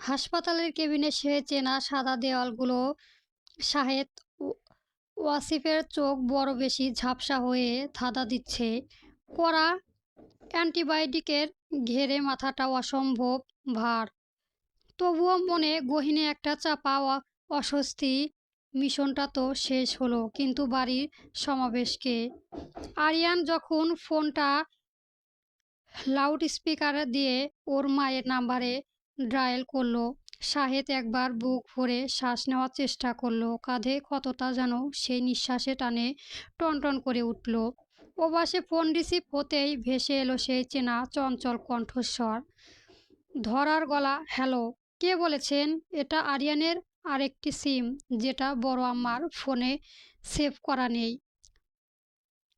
হাসপাতালের কেবিনে সে চেনা সাদা দেওয়ালগুলো। শাহেদ ওয়াসিফের চোখ বড় বেশি ঝাপসা হয়ে ধাঁধা দিচ্ছে। কড়া অ্যান্টিবায়োটিকের ঘেরে মাথাটা অসম্ভব ভার। তবুও মনে গহীনে একটা চাপা অস্বস্তি। মিশনটা তো শেষ হলো, কিন্তু বাড়ির সমাবেশকে। আরিয়ান যখন ফোনটা লাউড স্পিকারে দিয়ে ওর মায়ের নাম্বারে ডায়াল করলো, শাহেদ একবার বুক ভরে শ্বাস নেওয়ার চেষ্টা করলো। কাঁধে কতটা যেন সেই নিঃশ্বাসে টানে টনটন করে উঠল। ওপাশে ফোন রিসিভ হতেই ভেসে এলো সেই চেনা চঞ্চল কণ্ঠস্বর। ধরার গলা, হ্যালো, কে বলেছেন? এটা আরিয়ানের আরেকটি সিম, যেটা বড় আম্মার ফোনে সেভ করা নেই।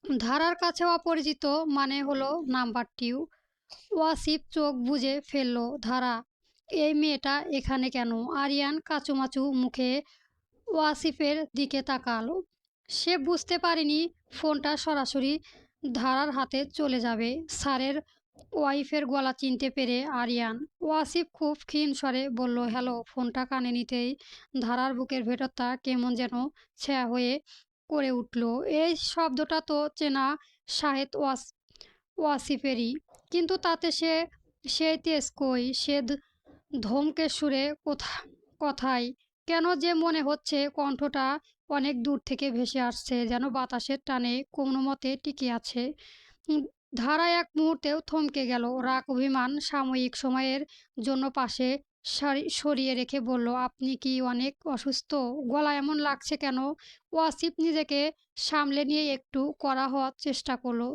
ধারার কাছে অপরিচিত মানে হলো নাম্বারটিও। ওয়াসিফ চোখ বুজে ফেলল। ধারা, এই মেয়েটা এখানে কেন? আরিয়ান কাচুমাচু মুখে ওয়াসিফের দিকে তাকালো। সে বুঝতে পারেনি ফোনটা সরাসরি ধারার হাতে চলে যাবে। স্যারের ওয়াইফের গলা চিনতে পেরে আরিয়ান। ওয়াসিফ খুব ক্ষীণ স্বরে বলল, হ্যালো। ফোনটা কানে নিতেই ধারার বুকের ভেতরটা কেমন যেন ছায়া হয়ে করে উঠল। এই শব্দটা তো চেনা শাহেদ ওয়াসিফেরই, কিন্তু তাতে সেই তেজ কই? সে ধমকে সুরে কথায় কেন যে মনে হচ্ছে কণ্ঠটা অনেক দূর থেকে ভেসে আসছে, যেন বাতাসের টানে কোনো মতে টিকে আছে। উম, ধারা এক মুহূর্তেও থমকে গেল। রাগ অভিমান সাময়িক সময়ের জন্য পাশে সরিয়ে রেখে বলল, আপনি কি অনেক অসুস্থ? গলা এমন লাগছে কেন? ওয়াসিফ নিজেকে সামলে নিয়ে একটু কড়া হওয়ার চেষ্টা করলো,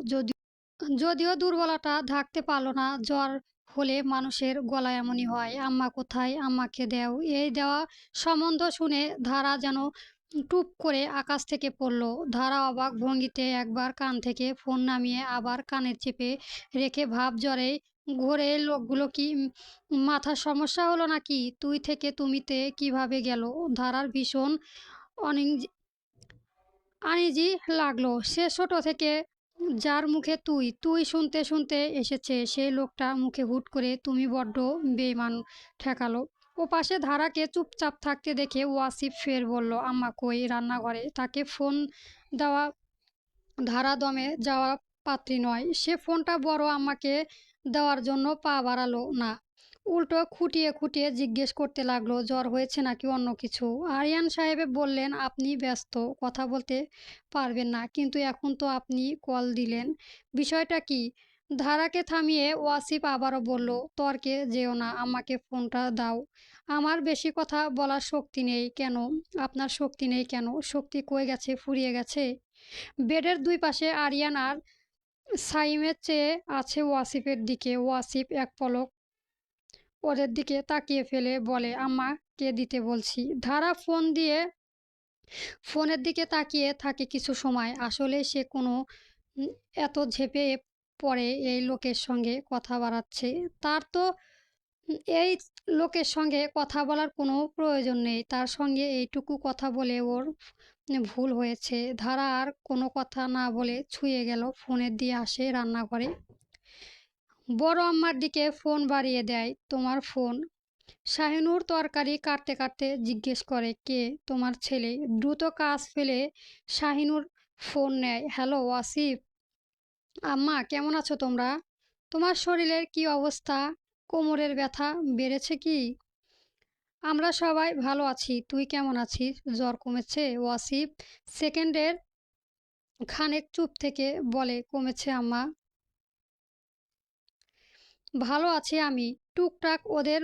যদিও দুর্বলতা ঢাকতে পারল না। জ্বর হলে মানুষের গলা এমনই হয়। আম্মা কোথায়? আম্মাকে দেও। এই দেওয়া সম্বন্ধ শুনে ধারা যেন টুপ করে আকাশ থেকে পড়ল। ধারা অবাক ভঙ্গিতে একবার কান থেকে ফোন নামিয়ে আবার কানে চেপে রেখে ভাব জ্বরে ঘোরে, লোকগুলো কি মাথার সমস্যা হলো নাকি? তুই থেকে তুমিতে কিভাবে গেল? ধারার ভীষণ আনিজি লাগলো। সে ছোট থেকে যার মুখে তুই তুই শুনতে শুনতে এসেছে, সেই লোকটা মুখে হুট করে তুমি বড্ড বেইমান ঠেকালো। ও পাশে ধারাকে চুপচাপ থাকতে দেখে ওয়াসিফ ফের বলল, আম্মা কই? রান্নাঘরে। তাকে ফোন দেওয়া ধারা দমে যাওয়া পাত্রী নয়। সে ফোনটা বড় আম্মাকে দেওয়ার জন্য পা বাড়ালো না, উল্টো খুঁটিয়ে খুঁটিয়ে জিজ্ঞেস করতে লাগলো, জ্বর হয়েছে নাকি অন্য কিছু? আরিয়ান সাহেব বললেন, আপনি ব্যস্ত, কথা বলতে পারবেন না, কিন্তু এখন তো আপনি কল দিলেন, বিষয়টা কি? ধারাকে থামিয়ে ওয়াসিফ আবারও বলল, তর্কে যেও না, আমাকে ফোনটা দাও। আমার বেশি কথা বলার শক্তি নেই। কেন? আপনার শক্তি নেই কেন? শক্তি কই গেছে? ফুরিয়ে গেছে? বেডের দুই পাশে আরিয়ান আর সাইমের চেয়ে আছে ওয়াসিফের দিকে। ওয়াসিফ এক পলক ওদের দিকে তাকিয়ে ফেলে বলে, আম্মা কে দিতে বলছি। ধারা ফোনের দিকে তাকিয়ে থাকে কিছু সময়। আসলে সে কোনো উম, এত ঝেঁপে পড়ে এই লোকের সঙ্গে কথা বাড়াচ্ছে। তার তো এই লোকের সঙ্গে কথা বলার কোনো প্রয়োজন নেই। তার সঙ্গে এইটুকু কথা বলে ওর ভুল হয়েছে। ধারা আর কোনো কথা না বলে ছুঁয়ে গেল ফোনের দিয়ে আসে রান্নাঘরে। বড় আম্মার দিকে ফোন বাড়িয়ে দেয়। তোমার ফোন? শাহিনুর তরকারি কাটতে কাটতে জিজ্ঞেস করে, কে? তোমার ছেলে। দ্রুত কাজ ফেলে শাহিনুর ফোন নেয়। হ্যালো ওয়াসিফ। আম্মা কেমন আছো তোমরা? তোমার শরীরের কি অবস্থা? কোমরের ব্যথা বেড়েছে কি? আমরা সবাই ভালো আছি। তুই কেমন আছিস? জ্বর কমেছে? ওয়াসিফ সেকেন্ডের খানেক চুপ থেকে বলে, কমেছে আম্মা, ভালো আছি আমি। টুকটাক ওদের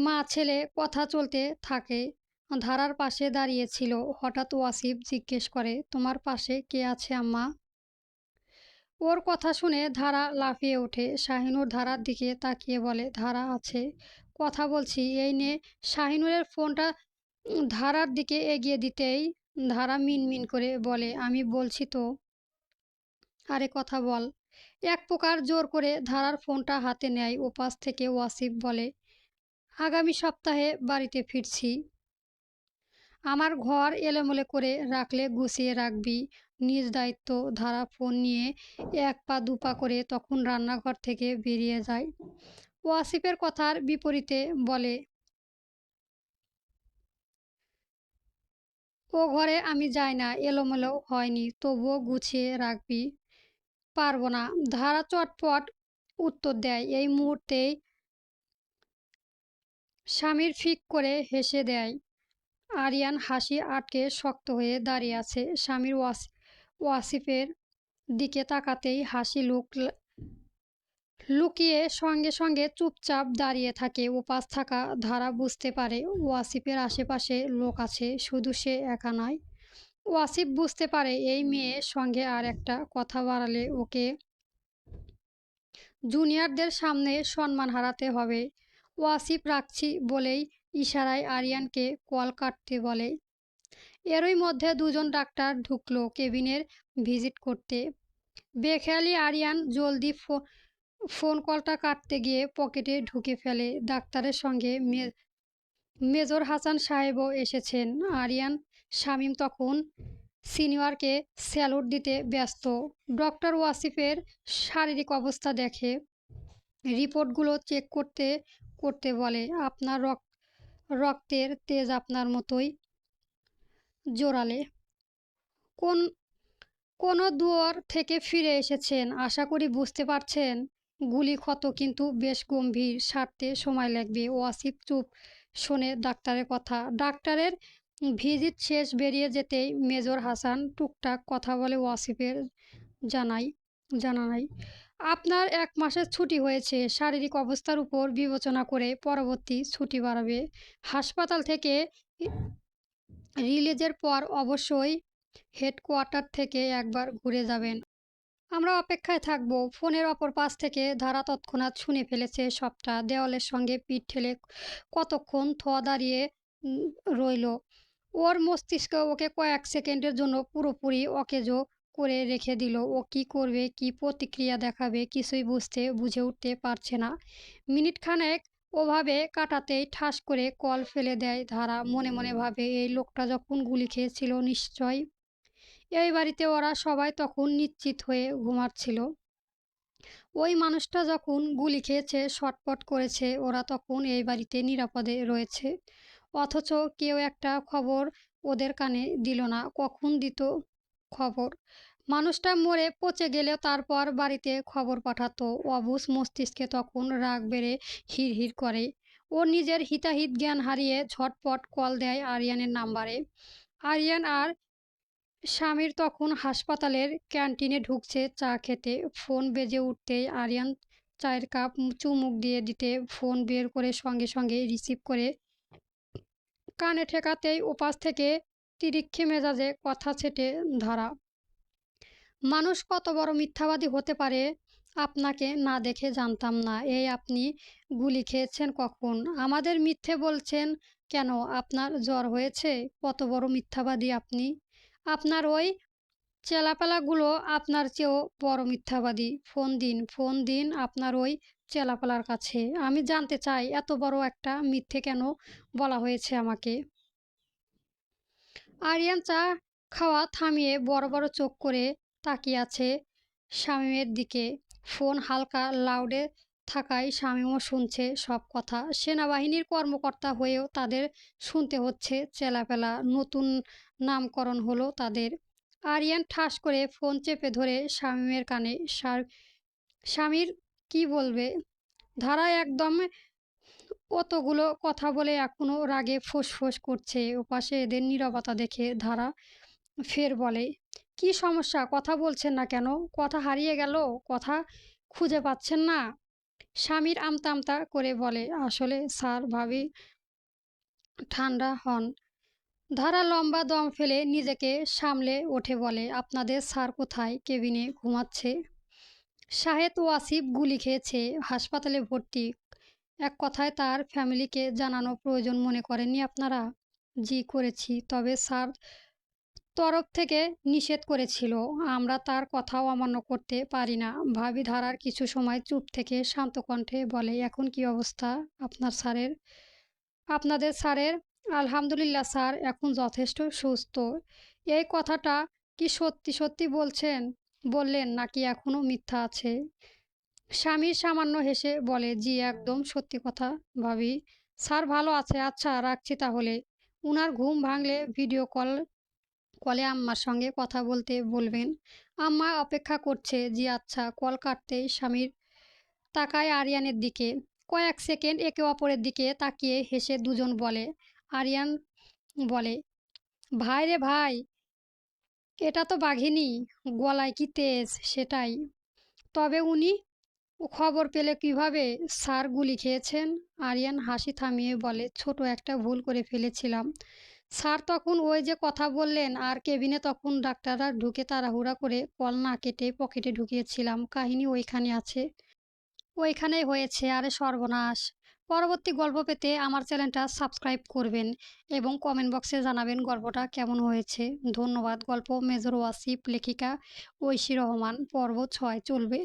মা ছেলে কথা চলতে থাকে। ধারার পাশে দাঁড়িয়েছিল। হঠাৎ ওয়াসিফ জিজ্ঞেস করে, তোমার পাশে কে আছে আম্মা? ওর কথা শুনে ধারা লাফিয়ে ওঠে। শাহিনুর ধারার দিকে তাকিয়ে বলে, ধারা আছে, কথা বলছি, এই নে। শাহিনুরের ফোনটা ধারার দিকে এগিয়ে দিতেই ধারা মিনমিন করে বলে, আমি বলছি তো, আরে কথা বল। এক প্রকার জোর করে ধারার ফোনটা হাতে নেয়। ওপাশ থেকে ওয়াসিফ বলে, আগামী সপ্তাহে বাড়িতে ফিরছি। আমার ঘর এলোমেলো করে রাখলে গুছিয়ে রাখবি, নিজ দায়িত্ব। ধারা ফোন নিয়ে এক পা দুপা করে তখন রান্নাঘর থেকে বেরিয়ে যায়। ওয়াসিফের কথার বিপরীতে বলে, ও ঘরে আমি যাই না, এলোমেলো হয়নি, তবুও গুছিয়ে রাখবি। পারব না। ধারা চটপট উত্তর দেয়। এই মুহূর্তেই স্বামীর ফিক করে হেসে দেয়। আরিয়ান হাসি আটকে শক্ত হয়ে দাঁড়িয়ে আছে। স্বামীর ওয়াসিফের দিকে তাকাতেই হাসি লুকিয়ে সঙ্গে সঙ্গে চুপচাপ দাঁড়িয়ে থাকে। উপাস থাকা ধারা বুঝতে পারে ওয়াসিফের আশেপাশে লোক আছে, শুধু সে একা নয়। ওয়াসিফ বুঝতে পারে এই মেয়ের সঙ্গে আর একটা কথা বাড়ালে ওকে জুনিয়রদের সামনে সম্মান হারাতে হবে। ওয়াসিফ রাখছি বলেই ইশারায় আরিয়ানকে কল কাটতে বলে। এরই মধ্যে দুজন ডাক্তার ঢুকলো কেবিনের ভিজিট করতে। বেখেয়ালি আরিয়ান জলদি ফোন কলটা কাটতে গিয়ে পকেটে ঢুকে ফেলে। ডাক্তারের সঙ্গে মেজর হাসান সাহেবও এসেছেন। আরিয়ান শামীম তখন সিনিয়রকে স্যালুট দিতে ব্যস্ত। ডক্টর ওয়াসিফের শারীরিক অবস্থা দেখে, রিপোর্টগুলো চেক করতে করতে বলে, আপনার রক্তের তেজ আপনার মতোই জোরালে। কোন কোনো দুয়ার থেকে ফিরে এসেছেন, আশা করি বুঝতে পারছেন। গুলি ক্ষত কিন্তু বেশ গম্ভীর, সারতে সময় লাগবে। ওয়াসিফ চুপ শোনে ডাক্তারের কথা। ডাক্তারের ভিজিট শেষ, বেরিয়ে যেতেই মেজর হাসান টুকটাক কথা বলে ওয়াসিফের জানানাই। আপনার 1 মাসের ছুটি হয়েছে, শারীরিক অবস্থার উপর বিবেচনা করে পরবর্তী ছুটি বাড়াবে। হাসপাতাল থেকে রিলিজের পর অবশ্যই হেডকোয়ার্টার থেকে একবার ঘুরে যাবেন। আমরা অপেক্ষায় থাকব। ফোনের অপর পাশ থেকে ধারা তৎক্ষণাৎ শুনে ফেলেছে সবটা। দেওয়ালের সঙ্গে পিঠ ঠেলে কতক্ষণ দাঁড়িয়ে রইল। ওর মস্তিষ্ক ওকে কয়েক সেকেন্ডের জন্য পুরোপুরি অকেজো করে রেখে দিল। ও কি করবে, কি প্রতিক্রিয়া দেখাবে, কিছুই বুঝে উঠতে পারছে না। মিনিট খানেক ওভাবে কাটাতেই ঠাস করে কল ফেলে দেয় ধারা। মনে মনে ভাবে, এই লোকটা যখন গুলি খেয়েছিল নিশ্চয় এই বাড়িতে ওরা সবাই তখন নিশ্চিত হয়ে ঘুমাচ্ছিল। ওই মানুষটা যখন গুলি খেয়েছে, ছটফট করেছে, ওরা তখন এই বাড়িতে নিরাপদে রয়েছে। অথচ কেউ একটা খবর ওদের কানে দিল না। কখন দিত খবর? মানুষটা মরে পচে গেলেও তারপর বাড়িতে খবর পাঠাতো। অবুঝ মস্তিষ্কে তখন রাগ বেড়ে হিড় করে। ও নিজের হিতাহিত জ্ঞান হারিয়ে ঝটপট কল দেয় আরিয়ানের নাম্বারে। আরিয়ান আর স্বামীর তখন হাসপাতালের ক্যান্টিনে ঢুকছে চা খেতে। ফোন বেজে উঠতেই আরিয়ান চায়ের কাপ চুমুক দিয়ে দিতে ফোন বের করে সঙ্গে সঙ্গে রিসিভ করে কানে ঠেকাতেই ওপাশ থেকে তিরিক্ষে মেজাজে কথা ছেটে ধারা। মানুষ কত বড় মিথ্যাবাদী হতে পারে আপনাকে না দেখে জানতাম না। এই আপনি গুলি খেয়েছেন কখন? আমাদের মিথ্যে বলছেন কেন? আপনার জ্বর হয়েছে? কত বড় মিথ্যাবাদী আপনি! আপনার ওই চেলাপেলাগুলো আপনার চেয়েও বড় মিথ্যাবাদী। ফোন দিন আপনার ওই চেলাপেলার কাছে। আমি জানতে চাই এত বড় একটা মিথ্যে কেন বলা হয়েছে আমাকে। আরিয়ান চা খাওয়া থামিয়ে বড় বড় চোখ করে তাকিয়ে আছে শামীমের দিকে। ফোন হালকা লাউডে থাকায় শামীমও শুনছে সব কথা। সেনাবাহিনীর কর্মকর্তা হয়েও তাদের শুনতে হচ্ছে চেলাপেলা। নতুন নামকরণ হলো তাদের। আরিয়ান ঠাস করে ফোন চেপে ধরে শামীমের কানে। স্বামীর কি বলবে? ধারা একদম অতগুলো কথা বলে এখনো রাগে ফোঁস করছে। ওপাশে এদের নীরবতা দেখে ধারা ফের বলে, কি সমস্যা? কথা বলছেন না কেন? কথা হারিয়ে গেল? কথা খুঁজে পাচ্ছেন না? স্বামীর আমতা আমতা করে বলে, আসলে স্যার ভাবি। ঠান্ডা হন। ধারা লম্বা দম ফেলে নিজেকে সামলে ওঠে বলে, আপনাদের স্যার কোথায়? কেবিনে ঘুমাচ্ছে। শাহেদ ওয়াসিফ গুলি খেয়েছে, হাসপাতালে ভর্তি। এক কথায় তার ফ্যামিলিকে জানানো প্রয়োজন মনে করেননি আপনারা? জি করেছি, তবে স্যার তরফ থেকে নিষেধ করেছিল। আমরা তার কথাও অমান্য করতে পারি না। ভাবি ধারার কিছু সময় চুপ থেকে শান্ত কণ্ঠে বলে, এখন কি অবস্থা আপনাদের স্যারের? আলহামদুলিল্লাহ স্যার, এখন যথেষ্ট সুস্থ। এই কথাটা কি সত্যি বললেন নাকি এখনো মিথ্যা আছে? স্বামী সামান্য হেসে বলে, জি একদম সত্যি কথা ভাবি। স্যার ভালো আছে। আচ্ছা রাখছি তাহলে। উনার ঘুম ভাঙলে ভিডিও কল কলে আম্মার সঙ্গে কথা বলতে বলবেন। আম্মা অপেক্ষা করছে। জি আচ্ছা। কল কাটতেই স্বামীর তাকায় আরিয়ানের দিকে। কয়েক সেকেন্ড একে অপরের দিকে তাকিয়ে হেসে দুজন বলে। আরিয়ান বলে, ভাই রে ভাই, এটা তো বাঘিনী। গলায় কি তেজ সেটাই। তবে উনি খবর পেলে কিভাবে? স্যার গুলি খেয়েছেন? আরিয়ান হাসি থামিয়ে বলে, ছোট একটা ভুল করে ফেলেছিলাম। স্যার তখন ওই যে কথা বললেন আর কেবিনে তখন ডাক্তাররা ঢুকে তাড়াহুড়া করে কল না কেটে পকেটে ঢুকিয়েছিলাম। কাহিনী ওইখানে আছে। ওইখানেই হয়েছে। আরে সর্বনাশ! পরবর্তী গল্প পেতে আমার চ্যানেলটা সাবস্ক্রাইব করবেন এবং কমেন্ট বক্সে জানাবেন গল্পটা কেমন হয়েছে। ধন্যবাদ। গল্প মেজর ওয়াসিফ, লেখিকা ঐশী রহমান। পর্ব 6 চলবে।